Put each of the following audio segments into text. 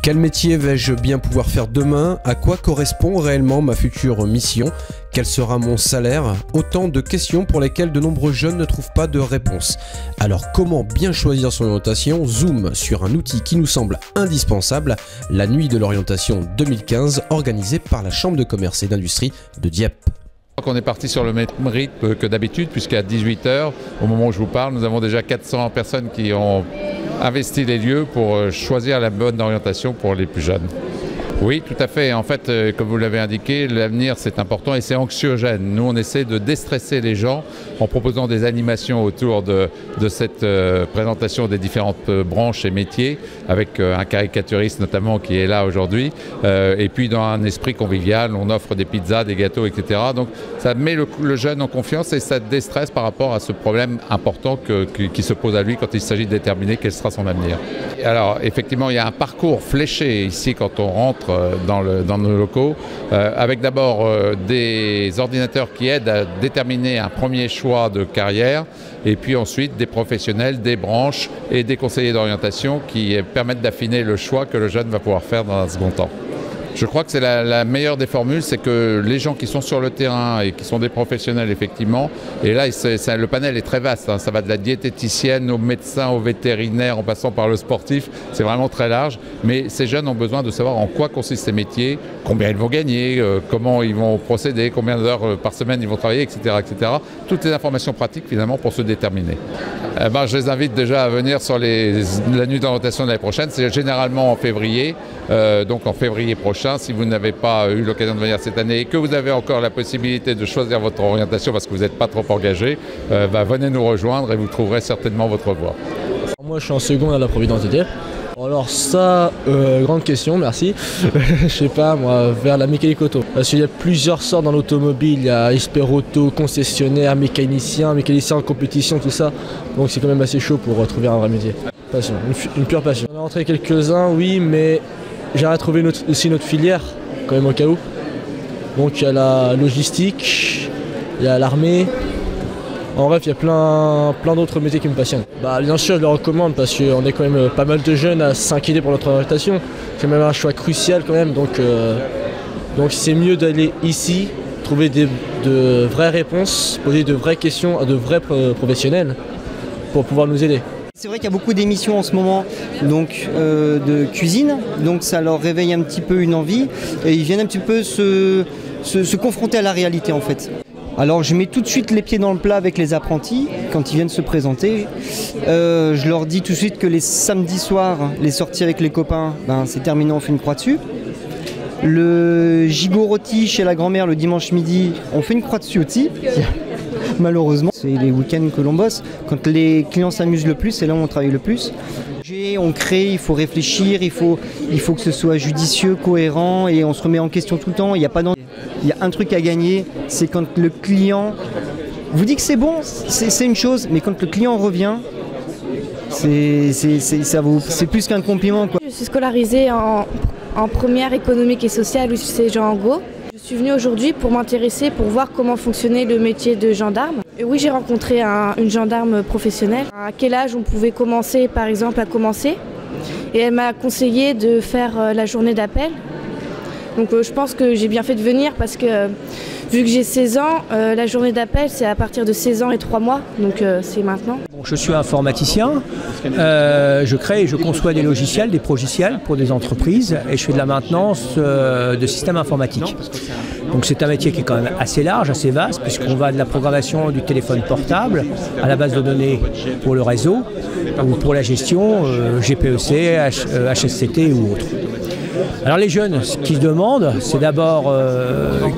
Quel métier vais-je bien pouvoir faire demain? À quoi correspond réellement ma future mission? Quel sera mon salaire? Autant de questions pour lesquelles de nombreux jeunes ne trouvent pas de réponse. Alors comment bien choisir son orientation? Zoom sur un outil qui nous semble indispensable, la Nuit de l'orientation 2015 organisée par la Chambre de commerce et d'industrie de Dieppe. On est parti sur le même rythme que d'habitude, puisqu'à 18 h, au moment où je vous parle, nous avons déjà 400 personnes qui ont investi les lieux pour choisir la bonne orientation pour les plus jeunes. Oui, tout à fait. En fait, comme vous l'avez indiqué, l'avenir c'est important et c'est anxiogène. Nous, on essaie de déstresser les gens en proposant des animations autour de cette présentation des différentes branches et métiers, avec un caricaturiste notamment qui est là aujourd'hui. Et puis dans un esprit convivial, on offre des pizzas, des gâteaux, etc. Donc ça met le jeune en confiance et ça déstresse par rapport à ce problème important qui se pose à lui quand il s'agit de déterminer quel sera son avenir. Alors effectivement, il y a un parcours fléché ici quand on rentre dans nos locaux, avec d'abord des ordinateurs qui aident à déterminer un premier choix de carrière, et puis ensuite des professionnels, des branches et des conseillers d'orientation qui permettent d'affiner le choix que le jeune va pouvoir faire dans un second temps. Je crois que c'est la meilleure des formules, c'est que les gens qui sont sur le terrain et qui sont des professionnels effectivement, et là le panel est très vaste, hein, ça va de la diététicienne aux médecins, aux vétérinaires, en passant par le sportif, c'est vraiment très large, mais ces jeunes ont besoin de savoir en quoi consistent ces métiers, combien ils vont gagner, comment ils vont procéder, combien d'heures par semaine ils vont travailler, etc., etc. Toutes les informations pratiques finalement pour se déterminer. Je les invite déjà à venir sur la nuit d'orientation de l'année prochaine, c'est généralement en février, donc en février prochain. Si vous n'avez pas eu l'occasion de venir cette année et que vous avez encore la possibilité de choisir votre orientation parce que vous n'êtes pas trop engagé, venez nous rejoindre et vous trouverez certainement votre voie. Moi je suis en seconde à la Providence de Dieppe. Alors ça, grande question, merci. Je sais pas moi, vers la mécanique auto. Parce qu'il y a plusieurs sortes dans l'automobile, il y a expert auto, concessionnaire, mécanicien en compétition, tout ça. Donc c'est quand même assez chaud pour trouver un vrai métier. Passion, une pure passion. On a rentré quelques-uns, oui, mais j'aimerais trouver aussi notre filière, quand même au cas où. Donc il y a la logistique, il y a l'armée. En bref, il y a plein d'autres métiers qui me passionnent. Bien sûr, je le recommande parce qu'on est quand même pas mal de jeunes à s'inquiéter pour notre orientation. C'est même un choix crucial quand même, donc c'est mieux d'aller ici, trouver de vraies réponses, poser de vraies questions à de vrais professionnels pour pouvoir nous aider. C'est vrai qu'il y a beaucoup d'émissions en ce moment de cuisine, donc ça leur réveille un petit peu une envie et ils viennent un petit peu se confronter à la réalité en fait. Alors je mets tout de suite les pieds dans le plat avec les apprentis quand ils viennent se présenter. Je leur dis tout de suite que les samedis soirs, les sorties avec les copains, c'est terminé, on fait une croix dessus. Le gigot rôti chez la grand-mère le dimanche midi, on fait une croix dessus aussi. Malheureusement, c'est les week-ends que l'on bosse. Quand les clients s'amusent le plus, c'est là où on travaille le plus. On crée, il faut réfléchir, il faut que ce soit judicieux, cohérent et on se remet en question tout le temps. Il y a un truc à gagner, c'est quand le client vous dit que c'est bon, c'est une chose, mais quand le client revient, c'est plus qu'un compliment, quoi. Je suis scolarisée en première économique et sociale au lycée Jean Angot. Je suis venue aujourd'hui pour m'intéresser, pour voir comment fonctionnait le métier de gendarme. Et oui, j'ai rencontré une gendarme professionnelle. À quel âge on pouvait commencer, par exemple, et elle m'a conseillé de faire la journée d'appel. Donc je pense que j'ai bien fait de venir parce que vu que j'ai 16 ans, la journée d'appel c'est à partir de 16 ans et 3 mois, donc c'est maintenant. Je suis informaticien, je crée et je conçois des logiciels, des progiciels pour des entreprises et je fais de la maintenance de systèmes informatiques. Donc c'est un métier qui est quand même assez large, assez vaste, puisqu'on va de la programmation du téléphone portable à la base de données pour le réseau ou pour la gestion, GPEC, HSCT ou autre. Alors les jeunes, ce qu'ils se demandent, c'est d'abord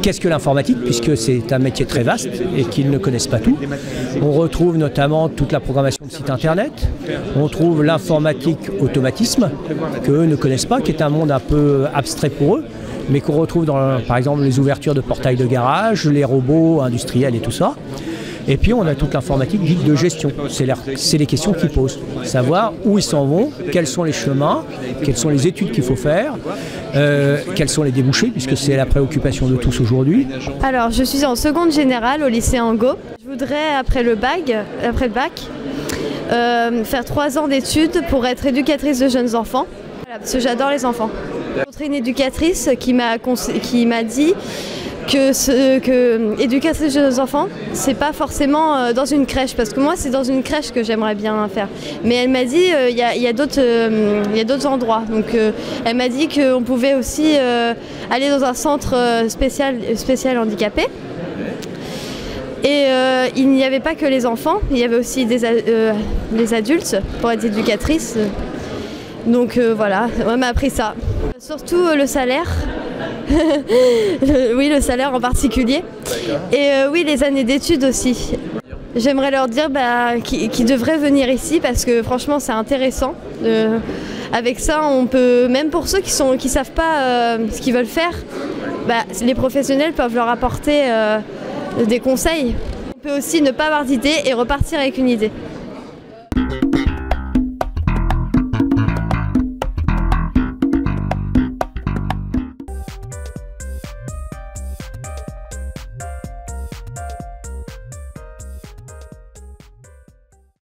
qu'est-ce que l'informatique, puisque c'est un métier très vaste et qu'ils ne connaissent pas tout. On retrouve notamment toute la programmation de sites internet, on trouve l'informatique automatisme, qu'eux ne connaissent pas, qui est un monde un peu abstrait pour eux, mais qu'on retrouve dans, par exemple, les ouvertures de portails de garage, les robots industriels et tout ça. Et puis on a toute l'informatique dite de gestion, c'est les questions qu'ils posent, savoir où ils s'en vont, quels sont les chemins, quelles sont les études qu'il faut faire, quels sont les débouchés, puisque c'est la préoccupation de tous aujourd'hui. Alors je suis en seconde générale au lycée Angot. Je voudrais après le bac, faire 3 ans d'études pour être éducatrice de jeunes enfants. Voilà, parce que j'adore les enfants. J'ai rencontré une éducatrice qui m'a dit que éducatrice des enfants, c'est pas forcément dans une crèche, parce que moi c'est dans une crèche que j'aimerais bien faire. Mais elle m'a dit il y a d'autres endroits. Donc elle m'a dit qu'on pouvait aussi aller dans un centre spécial handicapé. Et il n'y avait pas que les enfants, il y avait aussi les adultes pour être éducatrice. Donc voilà, elle m'a appris ça. Surtout le salaire. Oui, le salaire en particulier. Et oui, les années d'études aussi. J'aimerais leur dire qu'ils devraient venir ici parce que franchement c'est intéressant. Avec ça, on peut, même pour ceux qui savent pas ce qu'ils veulent faire, les professionnels peuvent leur apporter des conseils. On peut aussi ne pas avoir d'idée et repartir avec une idée.